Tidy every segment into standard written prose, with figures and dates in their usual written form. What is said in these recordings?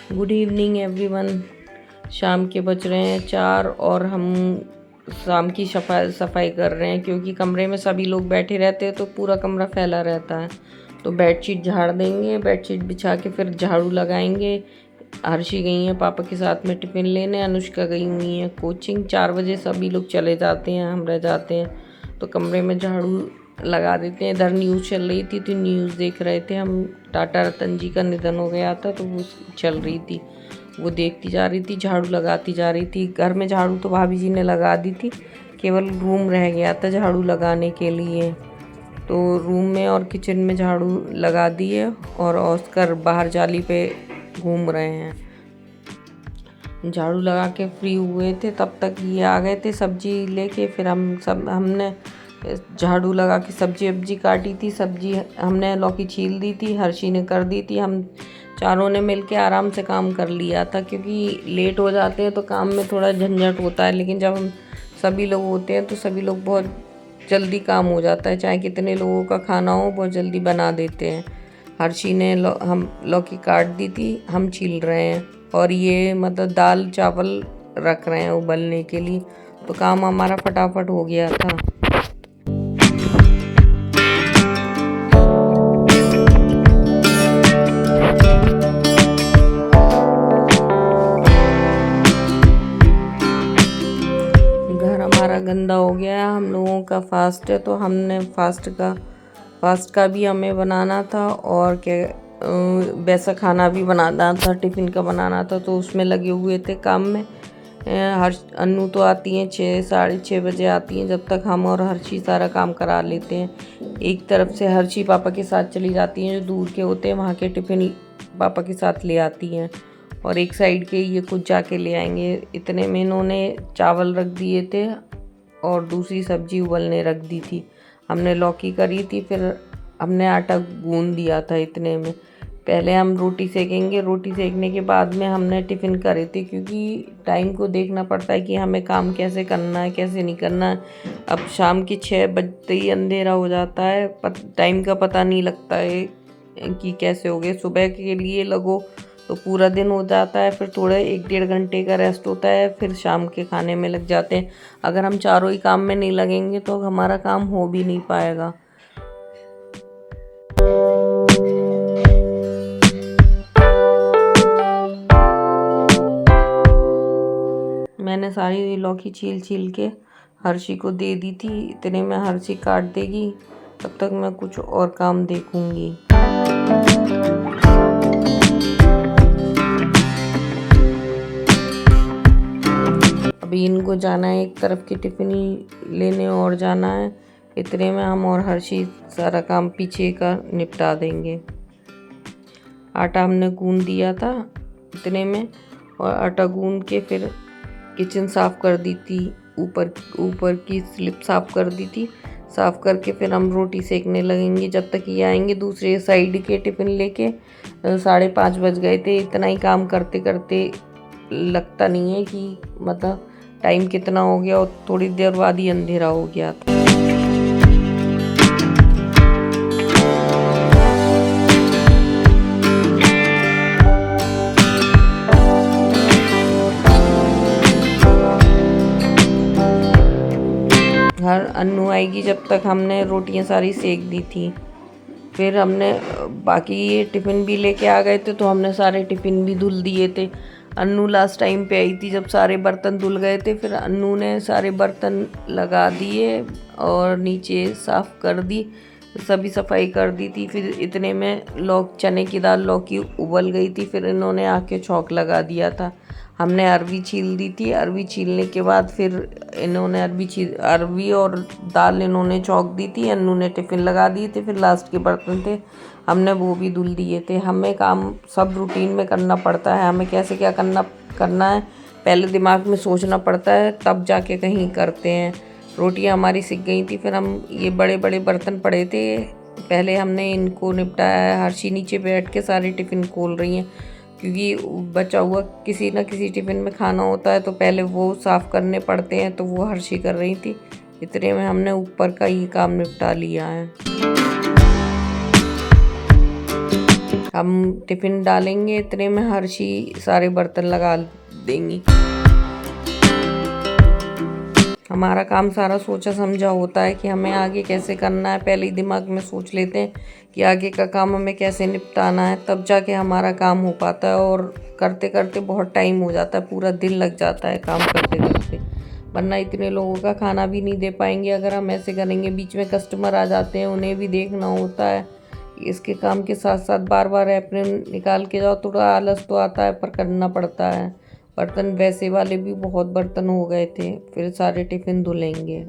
Good evening everyone. शाम के बज रहे हैं 4 और हम शाम की सफाई कर रहे हैं क्योंकि कमरे में सभी लोग बैठे रहते हैं तो पूरा कमरा फैला रहता है। तो बेडशीट झाड़ देंगे, बेडशीट बिछा के फिर झाड़ू लगाएंगे। हर्षी गई हैं पापा के साथ में टिफ़िन लेने, अनुष्का गई हुई है कोचिंग। 4 बजे सभी लोग चले जाते हैं, हम रह जाते हैं। तो कमरे में झाड़ू लगा देते हैं। इधर न्यूज़ चल रही थी तो न्यूज़ देख रहे थे हम। टाटा रतन जी का निधन हो गया था तो वो चल रही थी, वो देखती जा रही थी, झाड़ू लगाती जा रही थी। घर में झाड़ू तो भाभी जी ने लगा दी थी, केवल रूम रह गया था झाड़ू लगाने के लिए। तो रूम में और किचन में झाड़ू लगा दिए और ऑस्कर बाहर जाली पे घूम रहे हैं। झाड़ू लगा के फ्री हुए थे तब तक ये आ गए थे सब्जी लेके। फिर हमने झाड़ू लगा के सब्जी वब्जी काटी थी। सब्जी हमने लौकी छील दी थी, हर्षी ने कर दी थी। हम चारों ने मिलके आराम से काम कर लिया था क्योंकि लेट हो जाते हैं तो काम में थोड़ा झंझट होता है, लेकिन जब हम सभी लोग होते हैं तो सभी लोग बहुत जल्दी काम हो जाता है। चाहे कितने लोगों का खाना हो, बहुत जल्दी बना देते हैं। हर्षी ने हम लौकी काट दी थी, हम छील रहे हैं और ये मतलब दाल चावल रख रहे हैं उबलने के लिए। तो काम हमारा फटाफट हो गया था। घर हमारा गंदा हो गया है। हम लोगों का फास्ट है तो हमने फास्ट का भी हमें बनाना था और वैसा खाना भी बनाना था, टिफ़िन का बनाना था। तो उसमें लगे हुए थे काम में। अन्नू तो आती हैं 6-6:30 बजे आती हैं, जब तक हम और हर्षी सारा काम करा लेते हैं। एक तरफ से हर्षी पापा के साथ चली जाती हैं, जो दूर के होते हैं वहाँ के टिफ़िन पापा के साथ ले आती हैं, और एक साइड के ये कुछ जाके ले आएंगे। इतने में इन्होंने चावल रख दिए थे और दूसरी सब्जी उबलने रख दी थी। हमने लौकी करी थी, फिर हमने आटा गूंद दिया था। इतने में पहले हम रोटी सेकेंगे, रोटी सेकने के बाद में हमने टिफ़िन करे थे क्योंकि टाइम को देखना पड़ता है कि हमें काम कैसे करना है कैसे नहीं करना है। अब शाम के 6 बजते ही अंधेरा हो जाता है, टाइम का पता नहीं लगता है कि कैसे हो गए। सुबह के लिए लगो तो पूरा दिन हो जाता है, फिर थोड़ा 1-1.5 घंटे का रेस्ट होता है, फिर शाम के खाने में लग जाते हैं। अगर हम चारों ही काम में नहीं लगेंगे तो हमारा काम हो भी नहीं पाएगा। मैंने सारी लौकी छील के हर्षी को दे दी थी। इतने में हर्षी काट देगी, तब तक मैं कुछ और काम देखूंगी। अभी इनको जाना है एक तरफ की टिफ़िन लेने और जाना है। इतने में हम और हर्षी सारा काम पीछे का निपटा देंगे। आटा हमने गूंद दिया था इतने में, और आटा गूंद के फिर किचन साफ़ कर दी थी, ऊपर की स्लिप साफ़ कर दी थी। साफ़ करके फिर हम रोटी सेकने लगेंगे जब तक ये आएंगे दूसरे साइड के टिफ़िन लेके। 5:30 बज गए थे। इतना ही काम करते करते लगता नहीं है कि मतलब टाइम कितना हो गया, और थोड़ी देर बाद ही अंधेरा हो गया था। अन्नू आएगी जब तक हमने रोटियां सारी सेक दी थी। फिर हमने बाकी ये टिफ़िन भी लेके आ गए थे तो हमने सारे टिफ़िन भी धुल दिए थे। अन्नू लास्ट टाइम पे आई थी जब सारे बर्तन धुल गए थे। फिर अन्नू ने सारे बर्तन लगा दिए और नीचे साफ़ कर दी, सभी सफाई कर दी थी। फिर इतने में चने की दाल लौकी उबल गई थी, फिर इन्होंने आके छौंक लगा दिया था। हमने अरवी छील दी थी, अरवी छीलने के बाद फिर इन्होंने अरवी और दाल इन्होंने छौंक दी थी। अन्नू ने टिफ़िन लगा दिए थे। फिर लास्ट के बर्तन थे, हमने वो भी धुल दिए थे। हमें काम सब रूटीन में करना पड़ता है, हमें कैसे क्या करना है पहले दिमाग में सोचना पड़ता है, तब जाके कहीं करते हैं। रोटियां हमारी सिक गई थी। फिर हम ये बड़े बड़े बर्तन पड़े थे, पहले हमने इनको निपटाया। हर्षी नीचे बैठ के सारे टिफ़िन खोल रही हैं क्योंकि बचा हुआ किसी न किसी टिफ़िन में खाना होता है तो पहले वो साफ़ करने पड़ते हैं, तो वो हर्षी कर रही थी। इतने में हमने ऊपर का ये काम निपटा लिया है। हम टिफ़िन डालेंगे, इतने में हर्षी सारे बर्तन लगा देंगी। हमारा काम सारा सोचा समझा होता है कि हमें आगे कैसे करना है, पहले ही दिमाग में सोच लेते हैं कि आगे का काम हमें कैसे निपटाना है, तब जाके हमारा काम हो पाता है। और करते करते बहुत टाइम हो जाता है, पूरा दिन लग जाता है काम करते करते, वरना इतने लोगों का खाना भी नहीं दे पाएंगे अगर हम ऐसे करेंगे। बीच में कस्टमर आ जाते हैं, उन्हें भी देखना होता है। इसके काम के साथ साथ बार बार एप्रन निकाल के जाओ, थोड़ा आलस तो आता है पर करना पड़ता है। बर्तन वैसे वाले भी बहुत बर्तन हो गए थे, फिर सारे टिफ़िन धुलेंगे।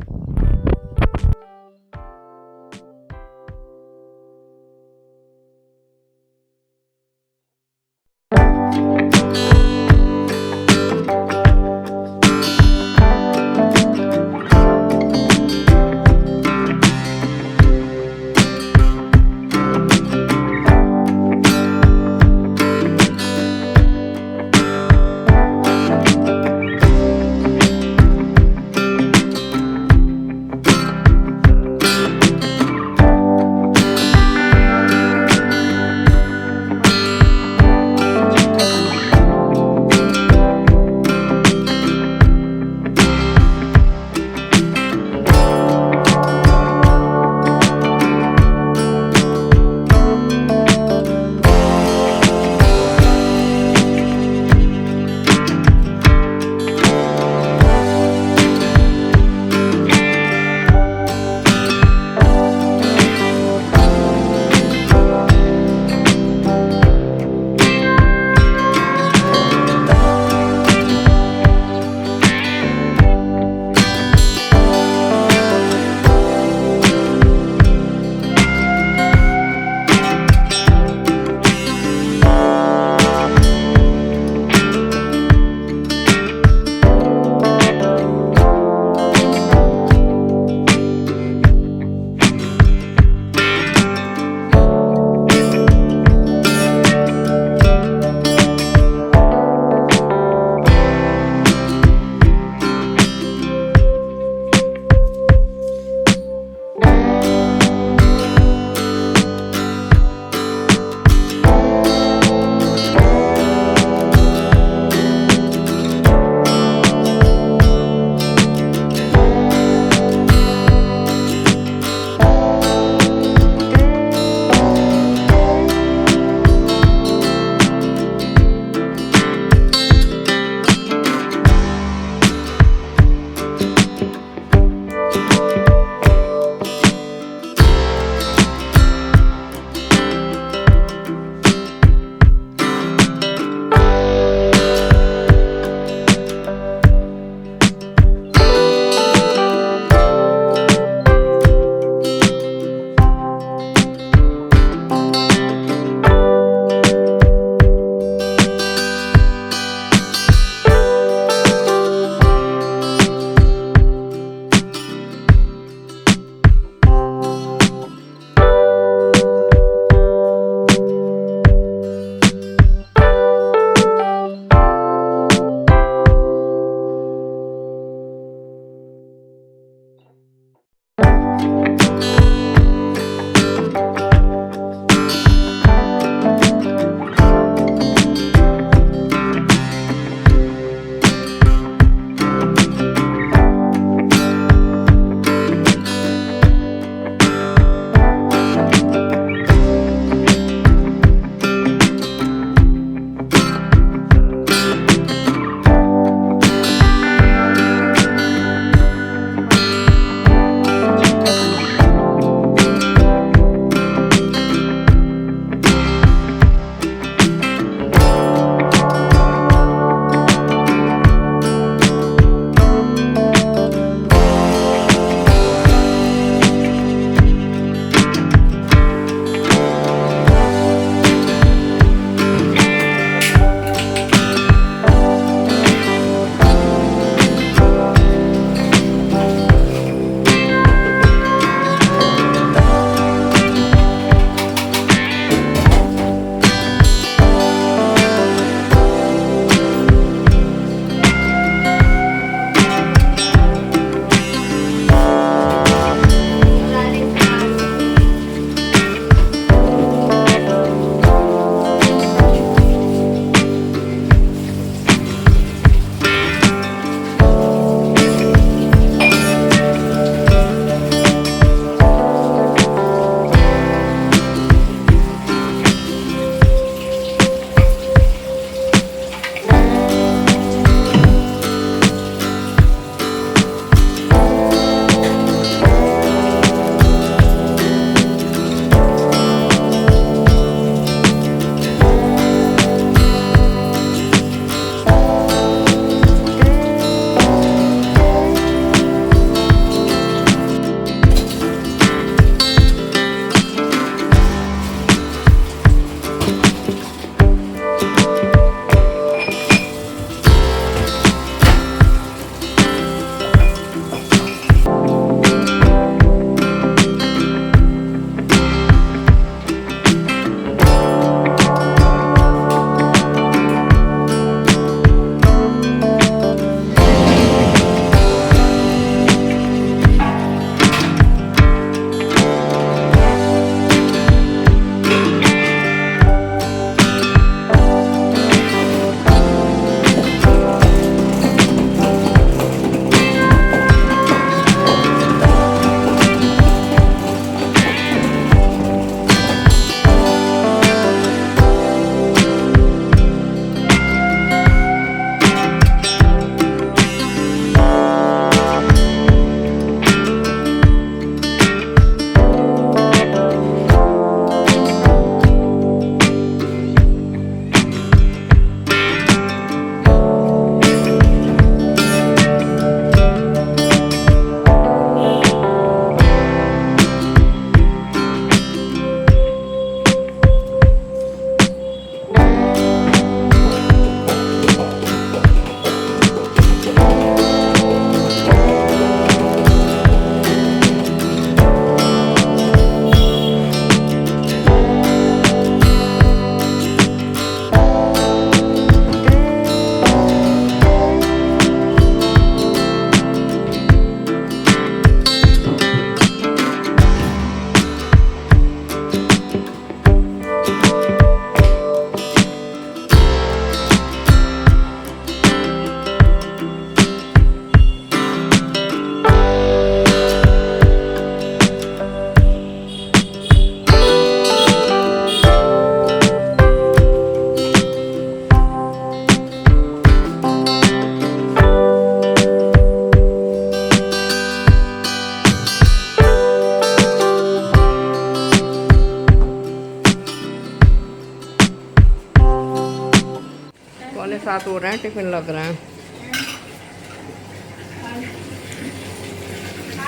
6:15 हो रहे हैं, टिफिन लग रहे हैं।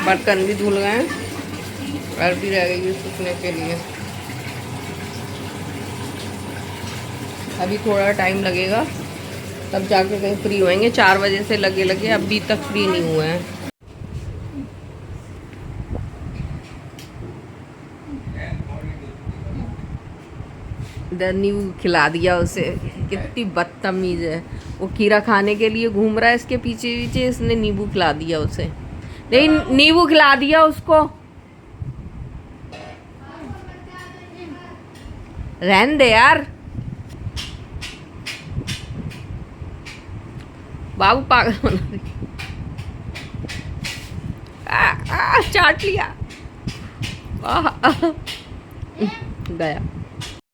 बर्तन भी धुल गए हैं, अरबी रह गई है सूखने के लिए। अभी थोड़ा टाइम लगेगा, तब जाके कहीं फ्री होएंगे। 4 बजे से लगे लगे अभी तक फ्री नहीं हुए हैं। इधर नींबू खिला दिया उसे, कितनी बदतमीज है। वो खीरा खाने के लिए घूम रहा है इसके पीछे पीछे, इसने नींबू खिला दिया उसे। नहीं, नींबू खिला दिया उसको। रहने दे यार बाबू, पागल बना रही। चाट लिया। गया।